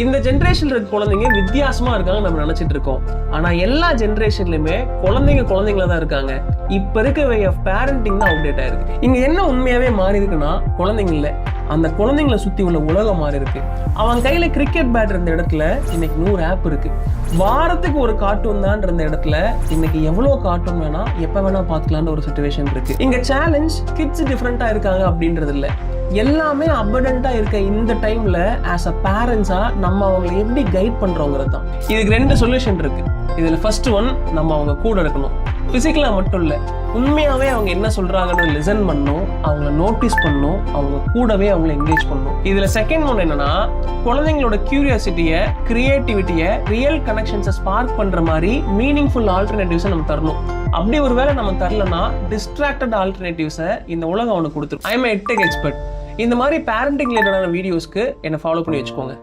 இந்த ஜென்ரேஷன்ல இருக்க குழந்தைங்க வித்தியாசமா இருக்காங்க நம்ம நினைச்சிட்டு இருக்கோம். ஆனா எல்லா ஜென்ரேஷன்லயுமே குழந்தைங்களா தான் இருக்காங்க. இப்ப இருக்க வே ஆஃப் பேரண்டிங் தான் அவுடேட் ஆயிருக்கு. இங்க என்ன உண்மையாவே மாறி இருக்குன்னா குழந்தைங்க இல்ல, அந்த குழந்தைங்களை சுத்தி உள்ள உலகம் மாறி இருக்கு. அவன் கையில கிரிக்கெட் பேட் இருந்த இடத்துல இன்னைக்கு 100 ஆப் இருக்கு. வாரத்துக்கு ஒரு கார்ட்டூன் தான் இருந்த இடத்துல இன்னைக்கு எவ்வளவு கார்ட்டூன் வேணா எப்ப வேணா பாத்துக்கலாம்னு ஒரு சிச்சுவேஷன் இருக்கு. இங்க சேலஞ்ச் கிட்ஸ் டிஃபரெண்டா இருக்காங்க அப்படின்றது இல்ல, எல்லாமே அபண்டன்ட்டா இருக்க இந்த டைம்ல ஆஸ் அ பேரண்ட்ஸா நம்ம அவங்களை எப்படி கைட் பண்றோங்கிறது தான். இதுக்கு 2 சொல்யூஷன் இருக்கு. இதுல ஃபர்ஸ்ட் ஒன், நம்ம அவங்க கூட இருக்கணும். பிசிக்கலா மட்டும் இல்ல, உண்மையாவே அவங்க என்ன சொல்றாங்கன்னு லிசன் பண்ணணும், அவங்கள நோட்டீஸ் பண்ணணும், அவங்க கூடவே அவங்களை என்கேஜ் பண்ணணும். இதுல செகண்ட் ஒன் என்னன்னா, குழந்தைங்களோட கியூரியாசிட்டியை, கிரியேட்டிவிட்டியை, ரியல் கனெக்ஷன்ஸை ஸ்பார்க் பண்ற மாதிரி மீனிங்ஃபுல் ஆல்டர்னேட்டிவ்ஸை நம்ம தரணும். அப்படி ஒரு வேளை நம்ம தரலன்னா டிஸ்ட்ராக்டட் ஆல்டர்னேட்டிவ்ஸை இந்த உலகம் அவனுக்கு கொடுத்துரும். I am a tech expert. இந்த மாதிரி பேரண்டிங் ரிலேட்டடான வீடியோஸ்க்கு என்னை ஃபாலோ பண்ணி வச்சுக்கோங்க.